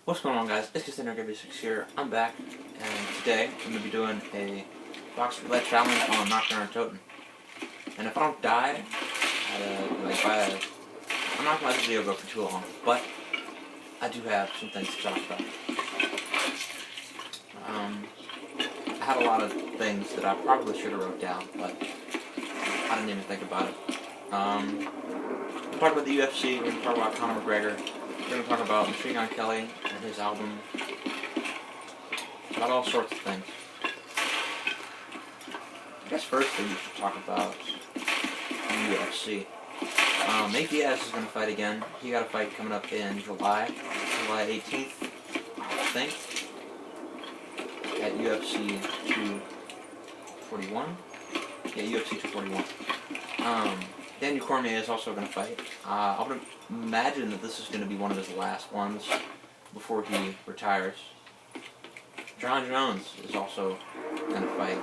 What's going on, guys? It's just W6 here. I'm back, and today I'm going to be doing a box roulette challenge on Knocked Down Totem. And if I don't die, I'm not going to let the video go for too long, but I do have some things to talk about. I had a lot of things that I probably should have wrote down, but I didn't even think about it. We'll talk about the UFC, we're going to talk about Conor McGregor, we're going to talk about Machine Gun Kelly and his album, about all sorts of things. I guess first thing we should talk about the UFC. Nate Diaz is going to fight again. He got a fight coming up in July 18th, I think, at UFC 241. Yeah, UFC 241. Daniel Cormier is also going to fight. I would imagine that this is going to be one of his last ones before he retires. John Jones is also going to fight.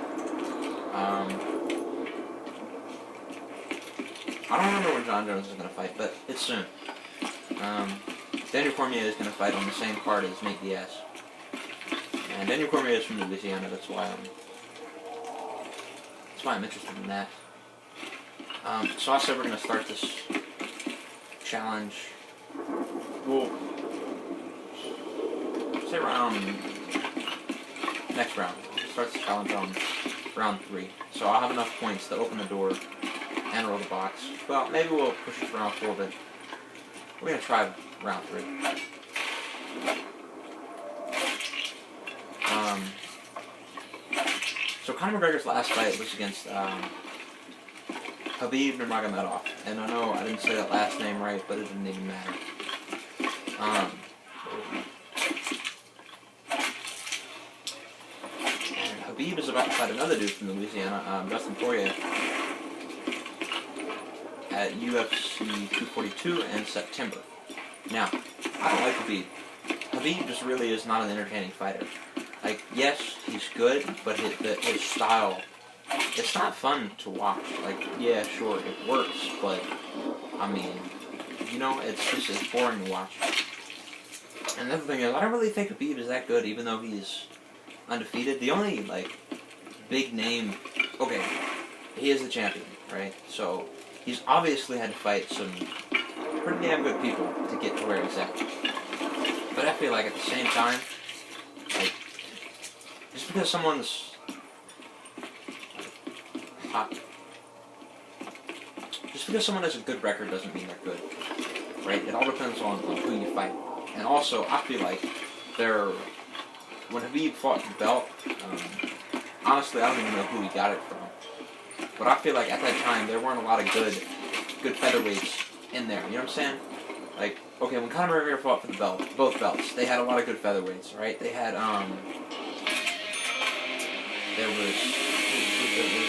I don't remember when John Jones is going to fight, but it's soon. Daniel Cormier is going to fight on the same card as Nate Diaz. And Daniel Cormier is from Louisiana, that's why I'm interested in that. So I said we're going to start this challenge, we'll say next round. We'll start this challenge on round 3. So I'll have enough points to open the door and roll the box. Well, maybe we'll push it to round 4, but we're going to try round 3. So Conor McGregor's last fight was against Khabib Nurmagomedov, and I know I didn't say that last name right, but it didn't even matter. And Khabib is about to fight another dude from Louisiana, Dustin Poirier, at UFC 242 in September. Now, I don't like Khabib. Khabib just really is not an entertaining fighter. Like, yes, he's good, but his style, it's not fun to watch. Like, yeah, sure, it works, but, I mean, you know, it's boring to watch. And the other thing is, I don't really think Khabib is that good, even though he's undefeated. The only, like, big name, okay, he is the champion, right? So, he's obviously had to fight some pretty damn good people to get to where he's at. But I feel like at the same time, like, just because someone's just because someone has a good record doesn't mean they're good, right? It all depends on who you fight. And also, I feel like when Khabib fought the belt, honestly, I don't even know who he got it from. But I feel like at that time, there weren't a lot of good featherweights in there, you know what I'm saying? Like, okay, when Conor McGregor fought for the belt, both belts, they had a lot of good featherweights, right? They had, there was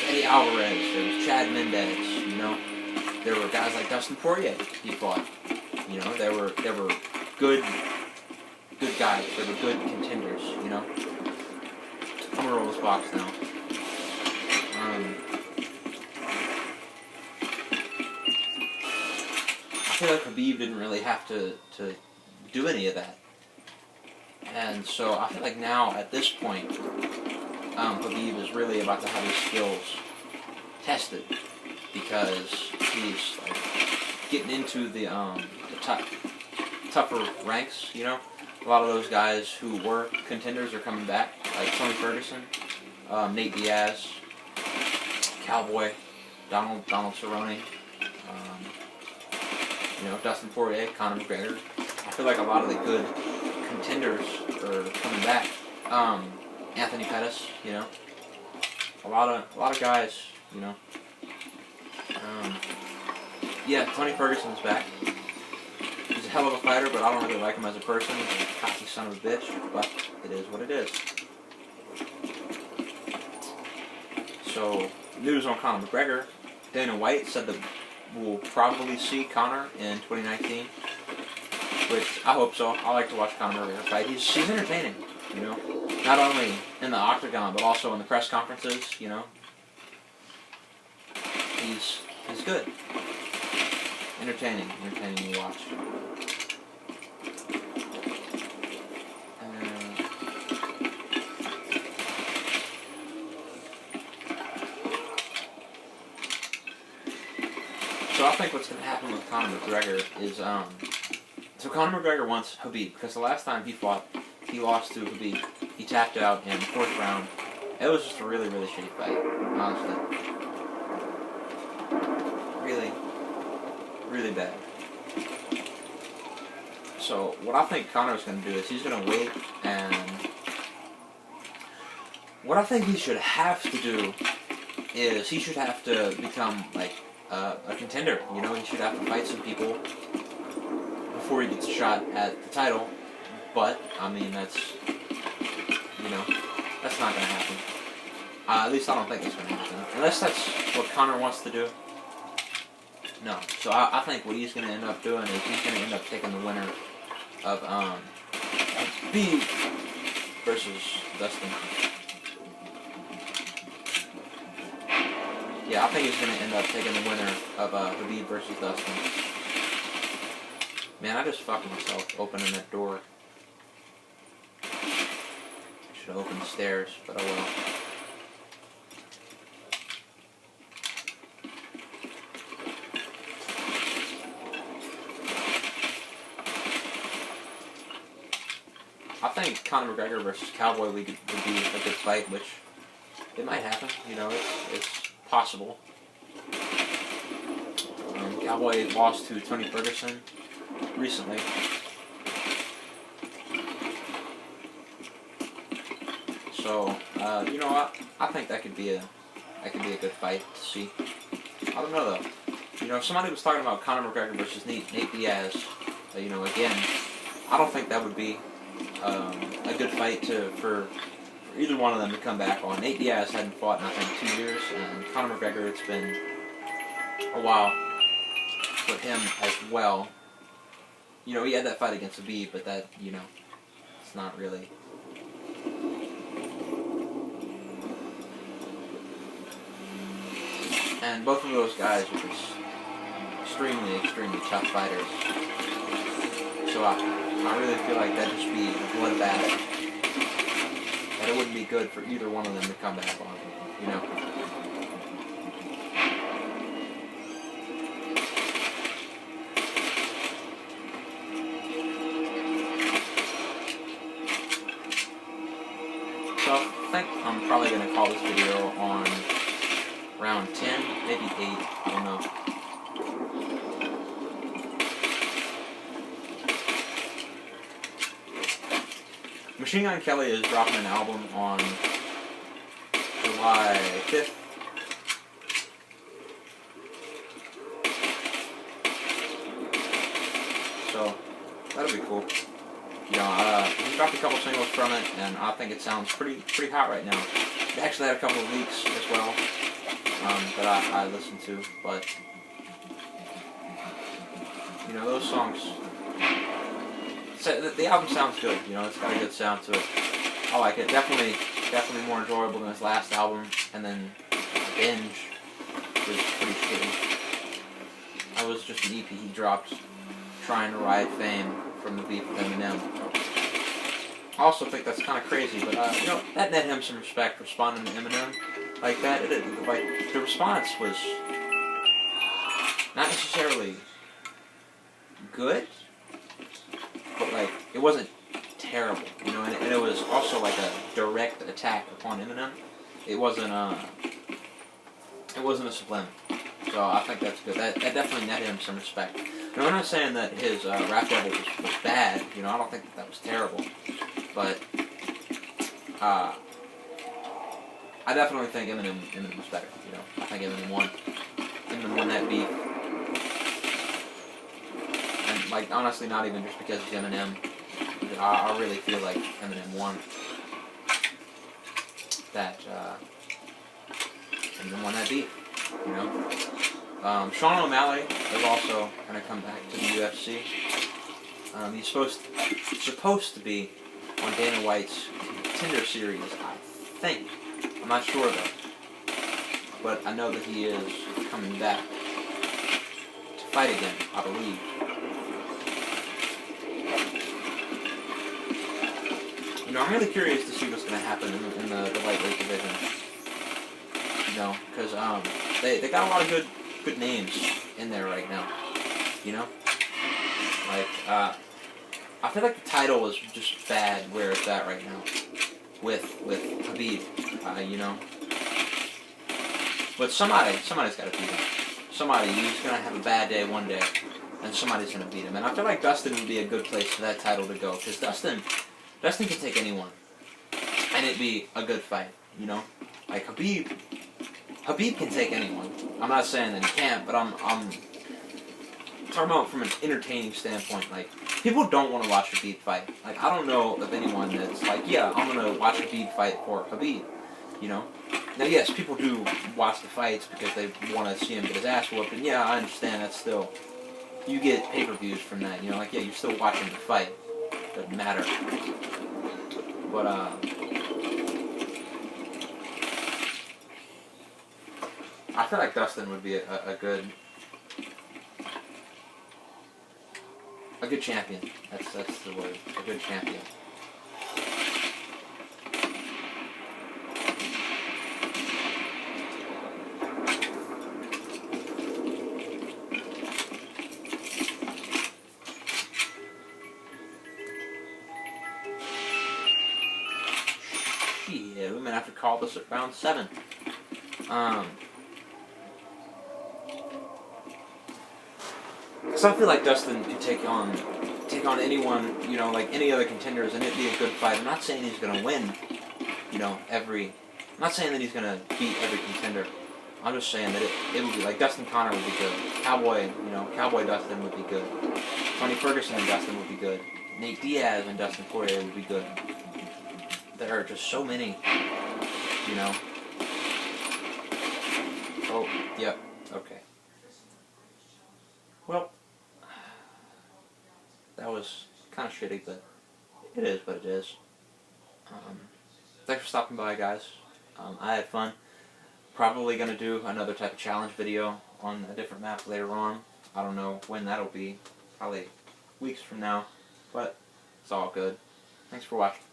Eddie Alvarez, there was Chad Mendez, you know? There were guys like Dustin Poirier he fought, you know? There were good guys, there were good contenders, you know? I'm gonna roll this box now. I feel like Khabib didn't really have to do any of that. And so I feel like now, at this point, Khabib is really about to have his skills tested, because he's like getting into the tougher ranks, you know? A lot of those guys who were contenders are coming back, like Tony Ferguson, Nate Diaz, Cowboy, Donald Cerrone, you know, Dustin Poirier, Conor McGregor. I feel like a lot of the good contenders are coming back. Anthony Pettis, you know, a lot of guys, you know. Yeah, Tony Ferguson's back. He's a hell of a fighter, but I don't really like him as a person. He's a cocky son of a bitch, but it is what it is. So, news on Conor McGregor. Dana White said that we'll probably see Conor in 2019, which I hope so. I like to watch Conor McGregor fight. He's entertaining, you know, not only in the octagon but also in the press conferences. You know, he's good, entertaining to watch. think what's going to happen with Conor McGregor is, so Conor McGregor wants Khabib, because the last time he fought, he lost to Khabib. He tapped out in the 4th round. It was just a really, really shitty fight, honestly. Really, really bad. So, what I think Conor's going to do is he's going to wait, and what I think he should have to do is he should have to become, like, a contender. You know, he should have to fight some people before he gets a shot at the title. But, I mean, that's, you know, that's not going to happen. At least I don't think it's going to happen. Unless that's what Conor wants to do. No. So I think what he's going to end up doing is he's going to end up taking the winner of B versus Dustin. Yeah, I think he's going to end up taking the winner of Khabib versus Dustin. Man, I just fucked myself opening that door. Should have opened the stairs, but oh well. I think Conor McGregor versus Cowboy would be a good fight, which it might happen. You know, it's possible. Cowboy lost to Tony Ferguson recently. So you know what? I think that could be a good fight to see. I don't know though. You know, if somebody was talking about Conor McGregor versus Nate Diaz, you know, again, I don't think that would be a good fight for either one of them to come back on. Nate Diaz hadn't fought in, I think, 2 years, and Conor McGregor, it's been a while for him as well. You know, he had that fight against Khabib, but that, you know, it's not really. And both of those guys are just extremely, extremely tough fighters. So I really feel like that'd just be a bloodbath. That it wouldn't be good for either one of them to come back on, you know. So I think I'm probably going to call this video on round 10, maybe 8, I don't know. Machine Gun Kelly is dropping an album on July 5th. So, that'll be cool. You know, he dropped a couple singles from it, and I think it sounds pretty hot right now. It actually had a couple of leaks as well that I listened to, but you know, those songs. The album sounds good. You know, it's got a good sound to it. I like it. Definitely more enjoyable than his last album, and then Binge was pretty shitty. That was just an EP he dropped, trying to ride fame from the beef with Eminem. I also think that's kind of crazy, but you know, that net him some respect responding to Eminem like that. Like the response was not necessarily good, but like it wasn't terrible, you know, and it was also like a direct attack upon Eminem. It wasn't a subliminal. So I think that's good. That definitely net him some respect. Now, I'm not saying that his Rap Devil was bad. You know, I don't think that was terrible. But I definitely think Eminem was better. You know, I think Eminem won that beef. And like honestly, not even just because he's Eminem. I really feel like Eminem won that. Eminem won that beef. You know. Sean O'Malley is also going to come back to the UFC. He's supposed to be on Dana White's Contender Series, I think. I'm not sure though. But I know that he is coming back to fight again, I believe. You know, I'm really curious to see what's going to happen in the lightweight division. You know, because they got a lot of good names in there right now. You know? Like, I feel like the title is just bad where it's at right now. With Khabib, you know? But somebody's got to beat him. Somebody, he's going to have a bad day one day, and somebody's going to beat him. And I feel like Dustin would be a good place for that title to go, because Dustin can take anyone, and it'd be a good fight, you know? Like, Khabib can take anyone. I'm not saying that he can't, but I'm talking about from an entertaining standpoint. Like, people don't want to watch Khabib fight. Like, I don't know of anyone that's like, yeah, I'm going to watch Khabib fight for Khabib, you know? Now, yes, people do watch the fights because they want to see him get his ass whooped, and yeah, I understand that's still, you get pay-per-views from that, you know, like, yeah, you're still watching the fight. Doesn't matter. But, I feel like Dustin would be a good champion. That's the word. A good champion. Yeah, we might have to call this at round 7. Because I feel like Dustin could take on anyone, you know, like any other contenders, and it'd be a good fight. I'm not saying he's going to win, you know, I'm not saying that he's going to beat every contender. I'm just saying that it would be like Dustin Connor would be good. Cowboy Dustin would be good. Tony Ferguson and Dustin would be good. Nate Diaz and Dustin Poirier would be good. There are just so many, you know. Oh, yep, okay. Well, that was kind of shitty, but it is what it is. Thanks for stopping by, guys. I had fun. Probably going to do another type of challenge video on a different map later on. I don't know when that'll be. Probably weeks from now. But it's all good. Thanks for watching.